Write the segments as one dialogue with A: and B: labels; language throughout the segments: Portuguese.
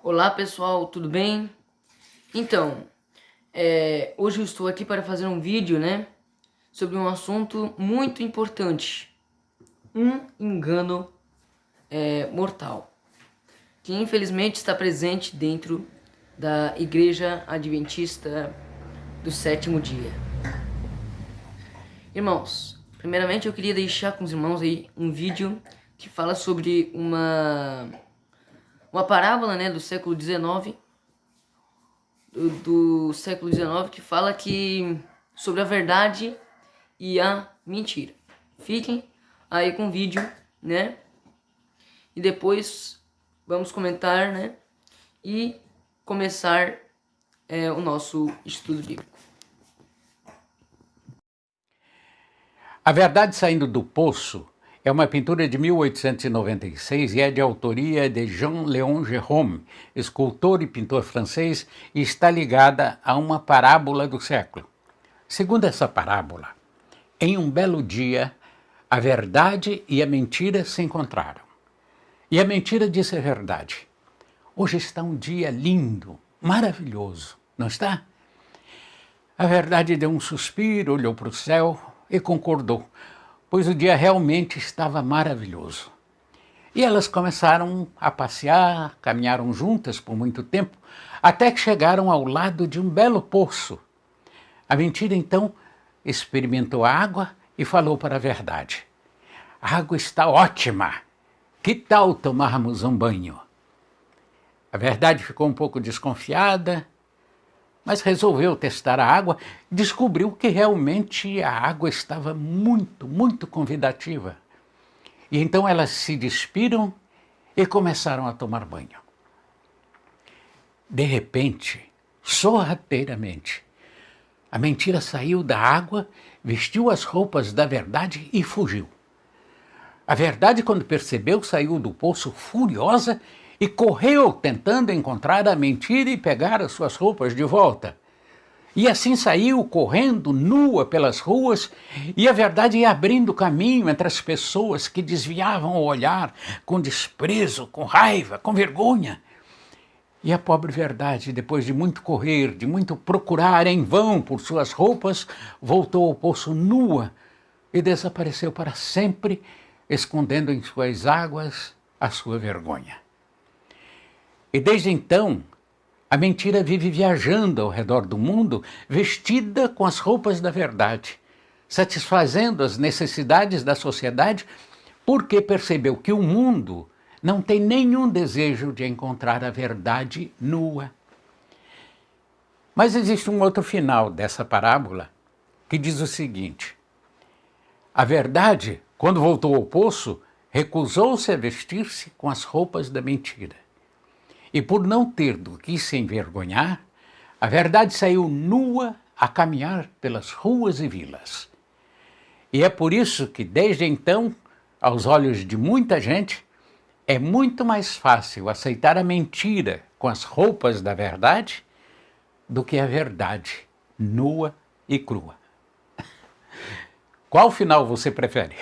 A: Olá pessoal, tudo bem? Então, hoje eu estou aqui para fazer um vídeo, sobre um assunto muito importante, um engano mortal, que infelizmente está presente dentro da Igreja Adventista do Sétimo Dia. Irmãos, primeiramente eu queria deixar com os irmãos aí um vídeo que fala sobre uma parábola, do século XIX, do século XIX, que fala sobre a verdade e a mentira. Fiquem aí com o vídeo, E depois vamos comentar, E começar o nosso estudo bíblico.
B: A Verdade Saindo do Poço é uma pintura de 1896 e é de autoria de Jean-Léon Gérôme, escultor e pintor francês, e está ligada a uma parábola do século. Segundo essa parábola, em um belo dia, a verdade e a mentira se encontraram. E a mentira disse a verdade: hoje está um dia lindo, maravilhoso, não está? A verdade deu um suspiro, olhou para o céu e concordou, pois o dia realmente estava maravilhoso. E elas começaram a passear, caminharam juntas por muito tempo, até que chegaram ao lado de um belo poço. A mentira, então, experimentou a água e falou para a verdade: a água está ótima, que tal tomarmos um banho? A verdade ficou um pouco desconfiada, mas resolveu testar a água e descobriu que realmente a água estava muito, muito convidativa. E então elas se despiram e começaram a tomar banho. De repente, sorrateiramente, a mentira saiu da água, vestiu as roupas da verdade e fugiu. A verdade, quando percebeu, saiu do poço furiosa e correu tentando encontrar a mentira e pegar as suas roupas de volta. E assim saiu correndo nua pelas ruas, e a verdade ia abrindo caminho entre as pessoas que desviavam o olhar com desprezo, com raiva, com vergonha. E a pobre verdade, depois de muito correr, de muito procurar em vão por suas roupas, voltou ao poço nua e desapareceu para sempre, escondendo em suas águas a sua vergonha. E desde então, a mentira vive viajando ao redor do mundo, vestida com as roupas da verdade, satisfazendo as necessidades da sociedade, porque percebeu que o mundo não tem nenhum desejo de encontrar a verdade nua. Mas existe um outro final dessa parábola que diz o seguinte: a verdade, quando voltou ao poço, recusou-se a vestir-se com as roupas da mentira. E por não ter do que se envergonhar, a verdade saiu nua a caminhar pelas ruas e vilas. E é por isso que, desde então, aos olhos de muita gente, é muito mais fácil aceitar a mentira com as roupas da verdade do que a verdade nua e crua. Qual final você prefere?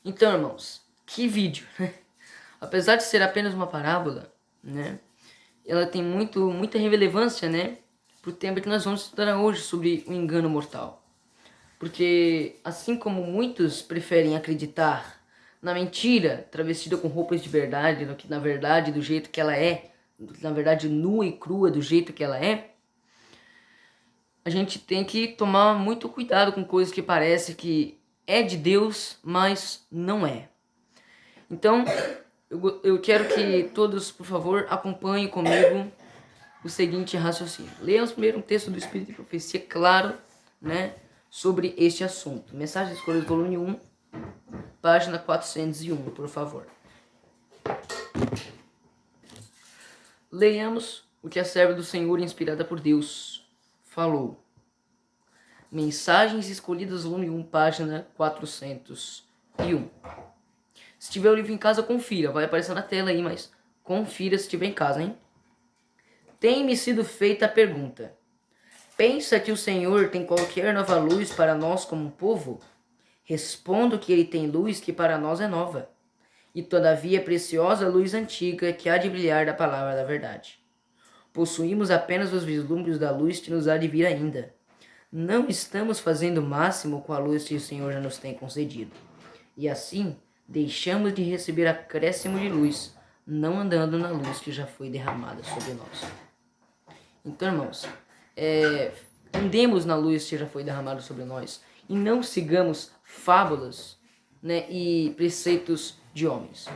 A: Então, irmãos, que vídeo, Apesar de ser apenas uma parábola, Ela tem muita relevância, para o tema que nós vamos estudar hoje sobre o engano mortal. Porque assim como muitos preferem acreditar na mentira travestida com roupas de verdade, no que na verdade do jeito que ela é, na verdade nua e crua do jeito que ela é, a gente tem que tomar muito cuidado com coisas que parece que é de Deus, mas não é. Então, eu quero que todos, por favor, acompanhem comigo o seguinte raciocínio. Leiamos primeiro um texto do Espírito de Profecia, claro, sobre este assunto. Mensagem de Escolhas, volume 1, página 401, por favor. Leiamos o que a serva do Senhor, inspirada por Deus, falou. Mensagens Escolhidas, volume 1, página 401. Se tiver o livro em casa, confira. Vai aparecer na tela aí, mas confira se tiver em casa, hein? Tem-me sido feita a pergunta: pensa que o Senhor tem qualquer nova luz para nós como um povo? Respondo que ele tem luz que para nós é nova. e todavia é preciosa a luz antiga que há de brilhar da palavra da verdade. Possuímos apenas os vislumbres da luz que nos há de vir ainda. Não estamos fazendo o máximo com a luz que o Senhor já nos tem concedido. E assim, deixamos de receber acréscimo de luz, não andando na luz que já foi derramada sobre nós. Então, irmãos, andemos na luz que já foi derramada sobre nós e não sigamos fábulas, né, e preceitos de homens.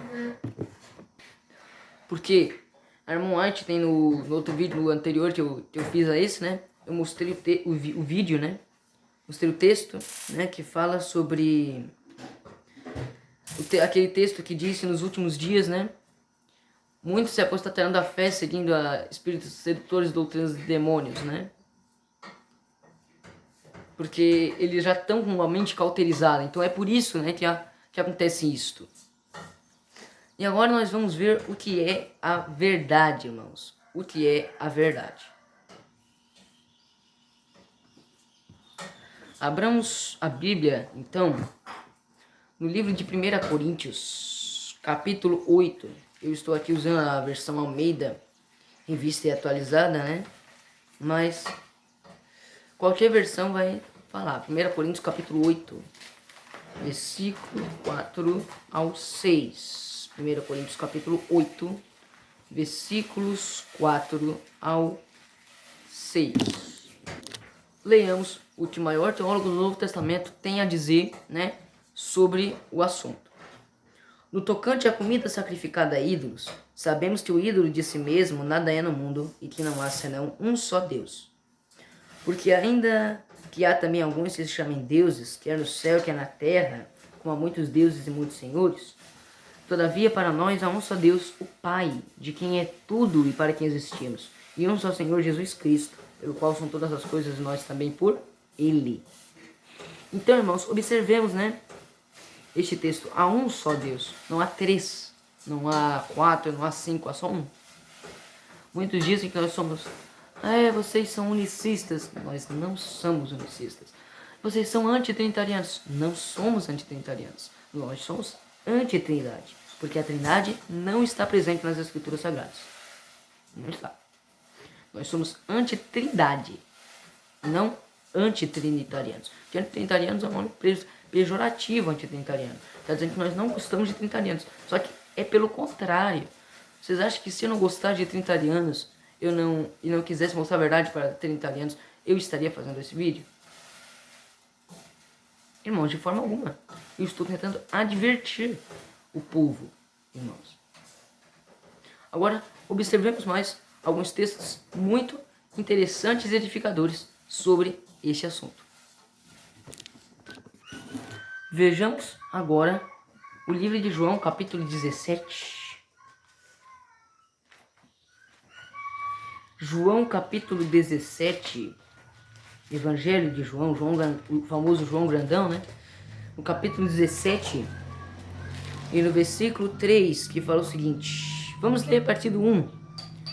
A: Porque a irmã White tem no outro vídeo, no anterior que eu fiz a esse, né, eu mostrei o vídeo, né, mostrei o texto, né, que fala sobre aquele texto que disse nos últimos dias, né, muitos se apostatarão da fé seguindo a espíritos sedutores, doutrinas de demônios, né? Porque eles já estão com a mente cauterizada. Então é por isso, né, que acontece isto. E agora nós vamos ver o que é a verdade, irmãos. O que é a verdade. Abramos a Bíblia, então, no livro de 1 Coríntios, capítulo 8. Eu estou aqui usando a versão Almeida, revista e atualizada, né? Mas qualquer versão vai falar. 1 Coríntios capítulo 8, versículo 4 ao 6. 1 Coríntios capítulo 8, versículos 4 ao 6. Leiamos o que o maior teólogo do Novo Testamento tem a dizer, né, sobre o assunto. No tocante à comida sacrificada a ídolos, sabemos que o ídolo de si mesmo nada é no mundo e que não há senão um só Deus. Porque ainda que há também alguns que se chamem deuses, quer no céu, quer na terra, como há muitos deuses e muitos senhores, todavia para nós há um só Deus, o Pai, de quem é tudo e para quem existimos, e um só Senhor Jesus Cristo, pelo qual são todas as coisas e nós também por Ele. Então, irmãos, observemos, né, este texto. Há um só Deus, não há três, não há quatro, não há cinco, há só um. Muitos dizem que nós somos... vocês são unicistas. Nós não somos unicistas. Vocês são antitrinitarianos. Não somos antitrinitarianos. Nós somos antitrindade. Porque a trindade não está presente nas escrituras sagradas. Não está. Nós somos antitrindade. Não antitrinitarianos. Porque antitrinitarianos é um nome pejorativo, antitrinitariano. Está dizendo que nós não gostamos de trinitarianos. Só que é pelo contrário. Vocês acham que se eu não gostar de trinitarianos e não quisesse mostrar a verdade para trinitarianos, eu estaria fazendo esse vídeo? Irmãos, de forma alguma. Eu estou tentando advertir o povo, irmãos. Agora, observemos mais alguns textos muito interessantes e edificadores sobre este assunto. Vejamos agora o livro de João, capítulo 17. João capítulo 17, Evangelho de João, o famoso João Grandão, né? No capítulo 17 e no versículo 3, que fala o seguinte. Vamos ler a partir do 1,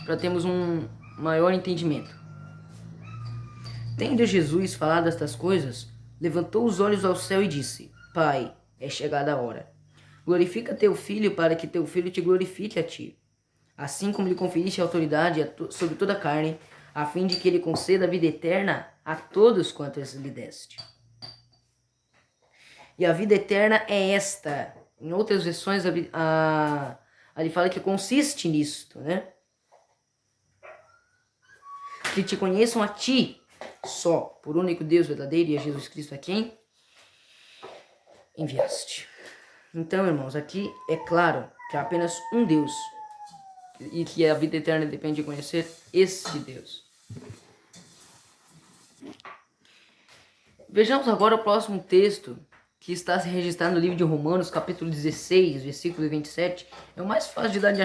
A: para termos um maior entendimento. Tendo Jesus falado estas coisas, levantou os olhos ao céu e disse: Pai, é chegada a hora. Glorifica teu filho para que teu filho te glorifique a ti. Assim como lhe conferiste autoridade sobre toda a carne, a fim de que ele conceda a vida eterna a todos quantos lhe deste. E a vida eterna é esta. Em outras versões, ele fala que consiste nisto, né? Que te conheçam a ti, só, por único Deus verdadeiro, e a Jesus Cristo a quem enviaste. Então, irmãos, aqui é claro que há apenas um Deus e que a vida eterna depende de conhecer esse Deus. Vejamos agora o próximo texto que está se registrado no livro de Romanos, capítulo 16, versículo 27. É o mais fácil de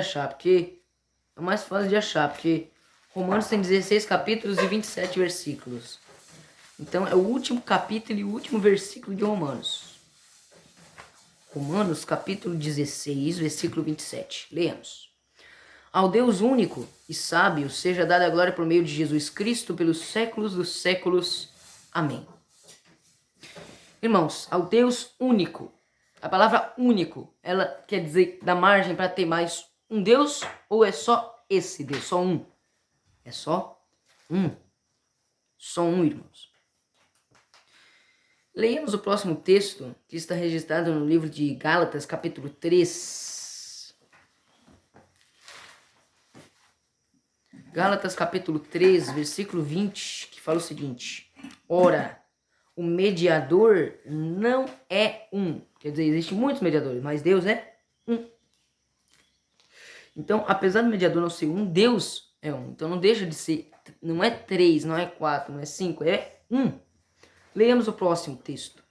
A: achar, porque Romanos tem 16 capítulos e 27 versículos. Então é o último capítulo e o último versículo de Romanos. Romanos capítulo 16, versículo 27. Leamos. Ao Deus único e sábio seja dada a glória por meio de Jesus Cristo pelos séculos dos séculos. Amém. Irmãos, ao Deus único A palavra único, ela quer dizer dar margem para ter mais um Deus ou é só esse Deus, só um? É só um. Só um, irmãos. Leiamos o próximo texto que está registrado no livro de Gálatas, capítulo 3. Gálatas, capítulo 3, versículo 20, que fala o seguinte: Ora, o mediador não é um. Quer dizer, existem muitos mediadores, mas Deus é um. Então, apesar do mediador não ser um, Deus é um. Então não deixa de ser, não é 3, não é 4, não é 5, é um. Leamos o próximo texto.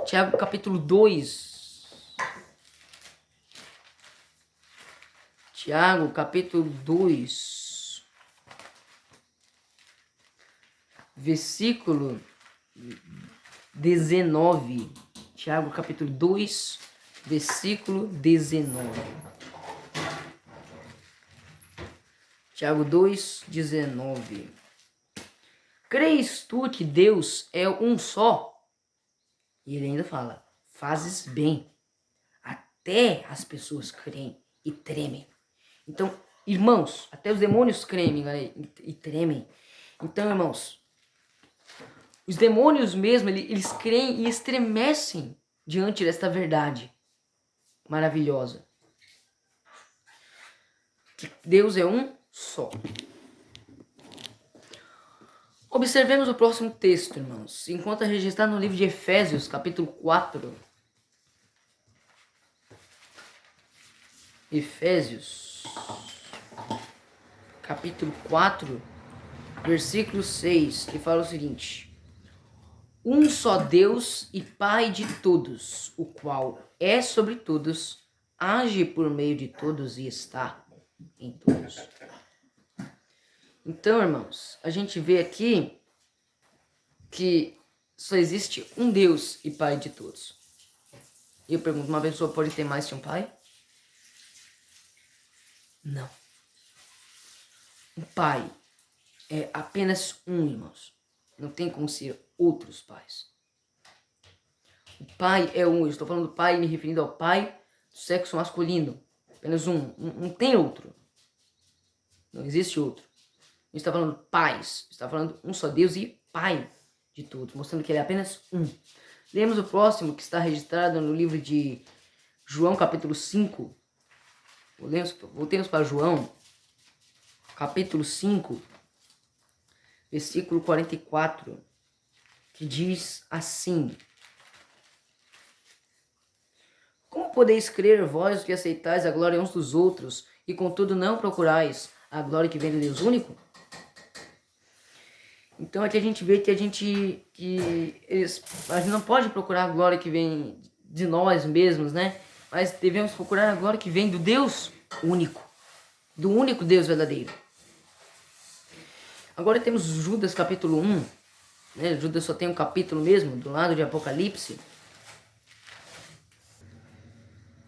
A: Tiago, capítulo 2. Tiago, capítulo 2. Versículo 19. Tiago, capítulo 2, versículo 19. Tiago 2, 19. Creis tu que Deus é um só? E ele ainda fala, fazes bem. Até as pessoas creem e tremem. Então, irmãos, até os demônios creem, galera, e tremem. Então, irmãos, os demônios mesmo, eles creem e estremecem diante desta verdade maravilhosa. Que Deus é um só. Observemos o próximo texto, irmãos. Enquanto registrado no livro de Efésios, capítulo 4. Efésios, capítulo 4, versículo 6, que fala o seguinte: Um só Deus e Pai de todos, o qual é sobre todos, age por meio de todos e está em todos. Então, irmãos, a gente vê aqui que só existe um Deus e Pai de todos. E eu pergunto, uma pessoa pode ter mais que um pai? Não. Um pai é apenas um, irmãos. Não tem como ser outros pais. O pai é um. Eu estou falando do pai me referindo ao pai do sexo masculino. Apenas um. Não tem outro. Não existe outro. A gente está falando pais. Está falando um só Deus e Pai de todos. Mostrando que ele é apenas um. Lemos o próximo que está registrado no livro de João, capítulo 5. Voltemos para João, capítulo 5, versículo 44, que diz assim: Como podeis crer vós que aceitais a glória uns dos outros, e contudo não procurais a glória que vem do Deus único? Então aqui a gente vê que a gente não pode procurar a glória que vem de nós mesmos, né? Mas devemos procurar a glória que vem do Deus único, do único Deus verdadeiro. Agora temos Judas capítulo 1, né? Judas só tem um capítulo mesmo, do lado de Apocalipse.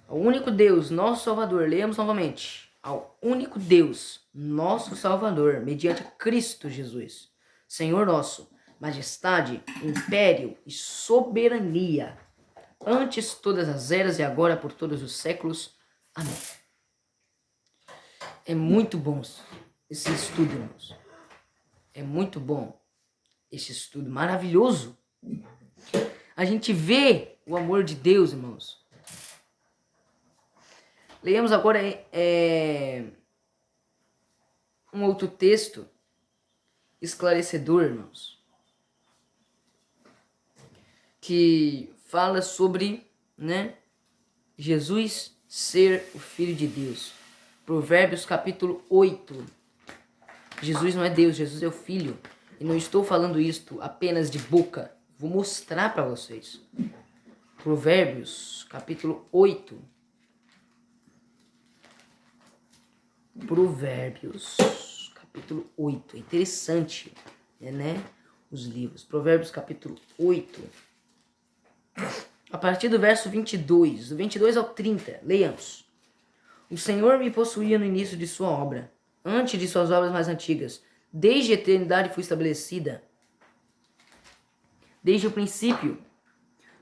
A: Ao único Deus, nosso Salvador, leamos novamente. Ao único Deus, nosso Salvador, mediante Cristo Jesus, Senhor nosso, majestade, império e soberania, antes todas as eras e agora por todos os séculos. Amém. É muito bom esse estudo, irmãos. É muito bom esse estudo maravilhoso. A gente vê o amor de Deus, irmãos. Leamos agora um outro texto esclarecedor, irmãos, que fala sobre, né, Jesus ser o Filho de Deus. Provérbios capítulo 8. Jesus não é Deus, Jesus é o Filho. E não estou falando isto apenas de boca. Vou mostrar para vocês. Provérbios capítulo 8. Provérbios capítulo 8. É interessante, né? Os livros. Provérbios capítulo 8. A partir do verso 22. Do 22 ao 30. Leiamos. O Senhor me possuía no início de sua obra, antes de suas obras mais antigas. Desde a eternidade fui estabelecida. Desde o princípio,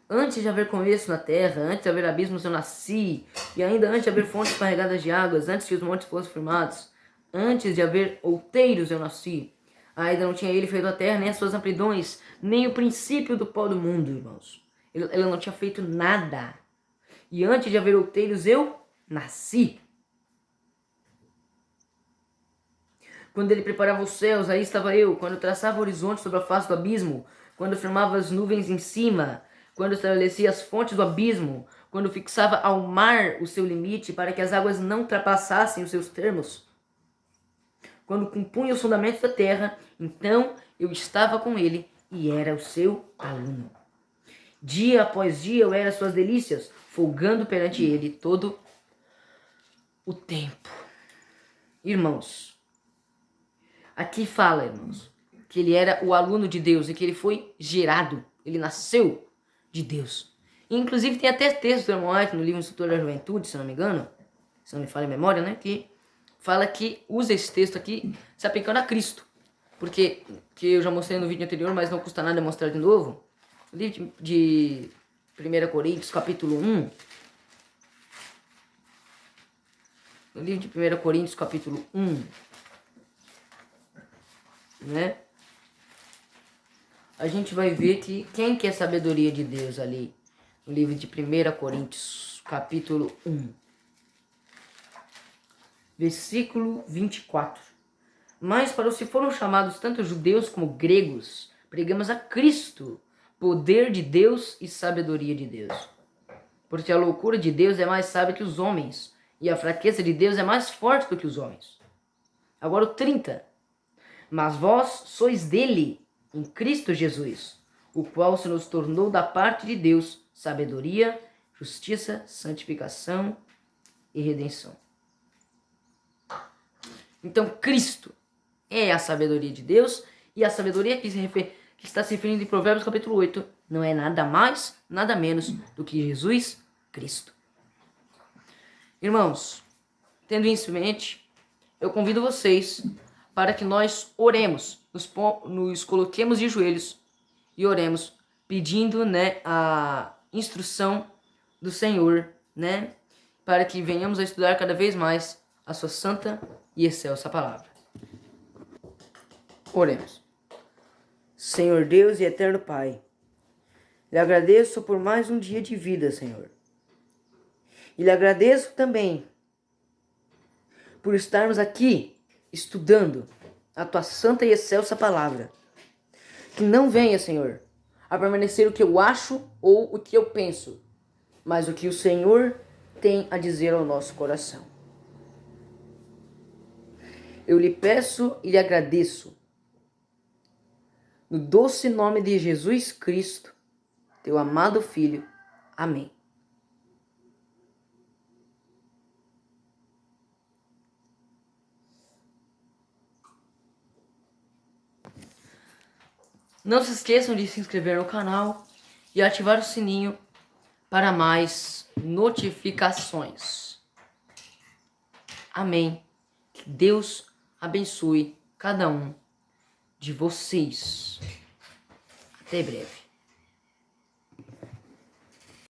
A: Antes de haver começo na terra, antes de haver abismos eu nasci, e ainda antes de haver fontes carregadas de águas, antes que os montes fossem firmados, antes de haver outeiros eu nasci. Ainda não tinha ele feito a terra, nem as suas amplidões, nem o princípio do pó do mundo, irmãos. Ele não tinha feito nada. E antes de haver outeiros eu nasci. Quando ele preparava os céus, aí estava eu. Quando traçava o horizonte sobre a face do abismo, quando firmava as nuvens em cima, quando estabelecia as fontes do abismo, quando fixava ao mar o seu limite para que as águas não ultrapassassem os seus termos, quando compunha os fundamentos da terra, então eu estava com ele e era o seu aluno. Dia após dia eu era suas delícias, folgando perante ele todo o tempo. Irmãos, aqui fala, irmãos, que ele era o aluno de Deus e que ele foi gerado, ele nasceu de Deus. E, inclusive tem até texto do Irmão White no livro Instrutor da Juventude, se não me engano, se não me falha a memória, né, que fala que usa esse texto aqui se aplicando a Cristo. Porque, que eu já mostrei no vídeo anterior, mas não custa nada mostrar de novo. O livro de 1 Coríntios, capítulo 1. No livro de 1 Coríntios, capítulo 1. Né? A gente vai ver que quem que é a sabedoria de Deus ali. No livro de 1 Coríntios, capítulo 1. Versículo 24. Mas para os que foram chamados tanto judeus como gregos, pregamos a Cristo, poder de Deus e sabedoria de Deus. Porque a loucura de Deus é mais sábia que os homens, e a fraqueza de Deus é mais forte do que os homens. Agora o 30. Mas vós sois dele, em Cristo Jesus, o qual se nos tornou da parte de Deus sabedoria, justiça, santificação e redenção. Então Cristo é a sabedoria de Deus, e a sabedoria que está se referindo em Provérbios capítulo 8 não é nada mais, nada menos do que Jesus Cristo. Irmãos, tendo isso em mente, eu convido vocês para que nós oremos, nos coloquemos de joelhos e oremos, pedindo, né, a instrução do Senhor, né, para que venhamos a estudar cada vez mais a sua santa e excelsa palavra. Oremos. Senhor Deus e eterno Pai, lhe agradeço por mais um dia de vida, Senhor. E lhe agradeço também por estarmos aqui estudando a tua santa e excelsa palavra. Que não venha, Senhor, a permanecer o que eu acho ou o que eu penso, mas o que o Senhor tem a dizer ao nosso coração. Eu lhe peço e lhe agradeço, no doce nome de Jesus Cristo, teu amado Filho. Amém. Não se esqueçam de se inscrever no canal e ativar o sininho para mais notificações. Amém. Que Deus abençoe cada um de vocês. Até breve.